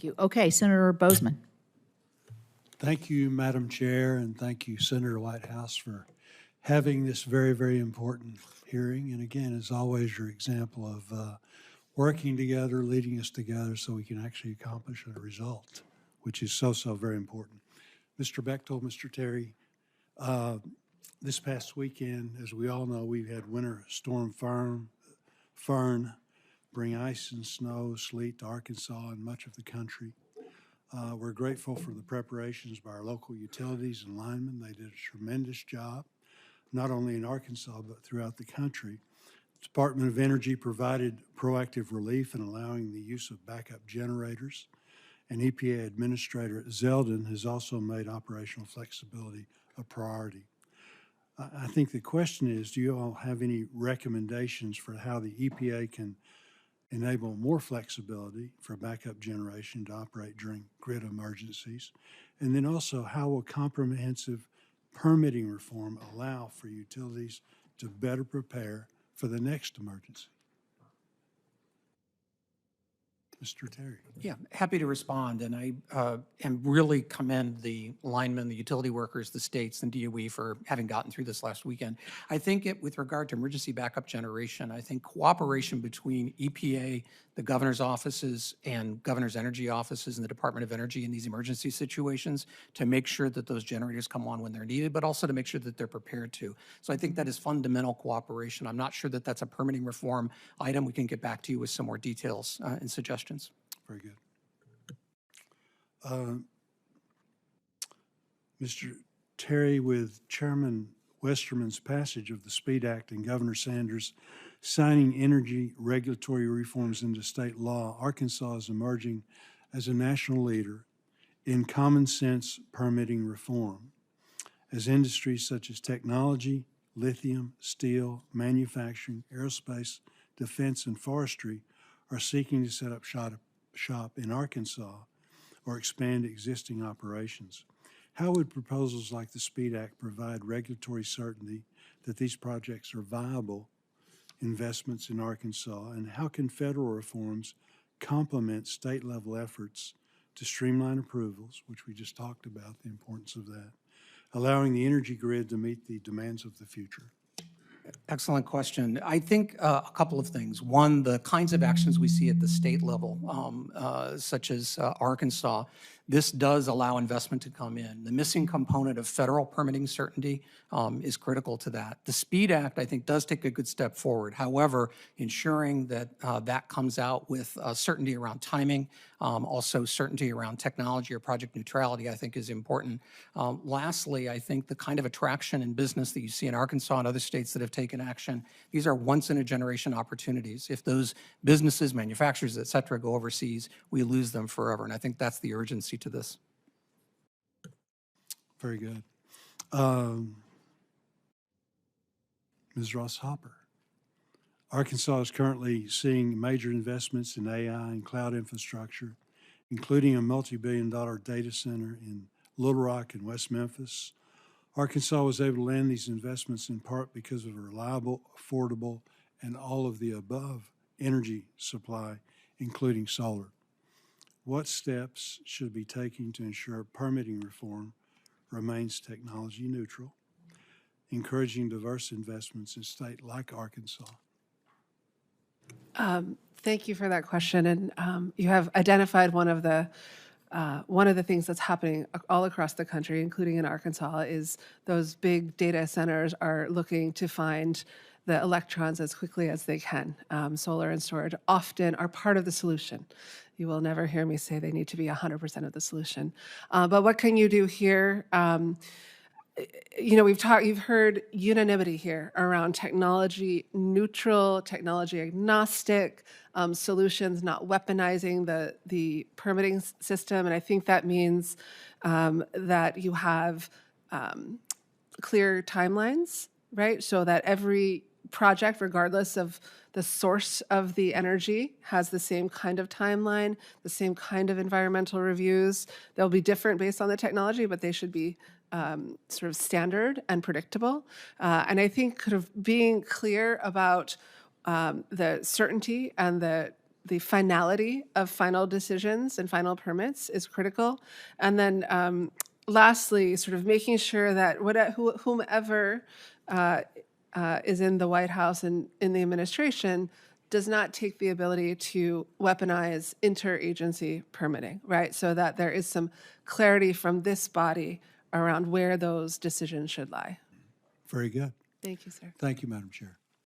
Thank you. Okay, Senator Boozman. Thank you, Madam Chair, and thank you, Senator Whitehouse, for having this very, very important hearing. And again, as always, your example of working together, leading us together so we can actually accomplish a result, which is so, so very important. Mr. Bechtel, Mr. Terry, this past weekend, as we all know, we've had Winter Storm Fern bring ice and snow, sleet to Arkansas and much of the country. We're grateful for the preparations by our local utilities and linemen. They did a tremendous job, not only in Arkansas, but throughout the country. The Department of Energy provided proactive relief in allowing the use of backup generators. And EPA Administrator Zeldin has also made operational flexibility a priority. I think the question is, do you all have any recommendations for how the EPA can enable more flexibility for backup generation to operate during grid emergencies? And then also, how will comprehensive permitting reform allow for utilities to better prepare for the next emergency? Mr. Terry. Yeah, happy to respond. And I am really commend the linemen, the utility workers, the states, and DOE for having gotten through this last weekend. I think with regard to emergency backup generation, I think cooperation between EPA, the governor's offices, and governor's energy offices and the Department of Energy in these emergency situations to make sure that those generators come on when they're needed, but also to make sure that they're prepared to. So I think that is fundamental cooperation. I'm not sure that that's a permitting reform item. We can get back to you with some more details and suggestions. Very good. Mr. Terry, with Chairman Westerman's passage of the SPEED Act and Governor Sanders signing energy regulatory reforms into state law, Arkansas is emerging as a national leader in common sense permitting reform, as industries such as technology, lithium, steel, manufacturing, aerospace, defense, and forestry are seeking to set up shop in Arkansas or expand existing operations. How would proposals like the SPEED Act provide regulatory certainty that these projects are viable investments in Arkansas, and how can federal reforms complement state-level efforts to streamline approvals, which we just talked about, the importance of that, allowing the energy grid to meet the demands of the future? Excellent question. I think a couple of things. One, the kinds of actions we see at the state level, such as Arkansas, this does allow investment to come in. The missing component of federal permitting certainty is critical to that. The SPEED Act, I think, does take a good step forward. However, ensuring that that comes out with certainty around timing, also certainty around technology or project neutrality, I think is important. Lastly, I think the kind of attraction in business that you see in Arkansas and other states that have taken action, these are once-in-a-generation opportunities. If those businesses, manufacturers, et cetera, go overseas, we lose them forever. And I think that's the urgency to this. Very good. Ms. Ross Hopper. Arkansas is currently seeing major investments in AI and cloud infrastructure, including a multi-billion-dollar data center in Little Rock and West Memphis. Arkansas was able to land these investments in part because of a reliable, affordable, and all of the above energy supply, including solar. What steps should be taken to ensure permitting reform remains technology neutral, encouraging diverse investments in a state like Arkansas? Thank you for that question. And you have identified one of the things that's happening all across the country, including in Arkansas, is those big data centers are looking to find the electrons as quickly as they can. Solar and storage often are part of the solution. You will never hear me say they need to be 100% of the solution. But what can you do here? You know, you've heard unanimity here around technology neutral, technology agnostic solutions, not weaponizing the permitting system. And I think that means that you have clear timelines, right? So that every project, regardless of the source of the energy, has the same kind of timeline, the same kind of environmental reviews. They'll be different based on the technology, but they should be sort of standard and predictable. And I think kind of being clear about the certainty and the the finality of final decisions and final permits is critical. And then lastly, sort of making sure that whomever is in the White House and in the administration does not take the ability to weaponize interagency permitting, right? So that there is some clarity from this body around where those decisions should lie. Very good. Thank you, sir. Thank you, Madam Chair.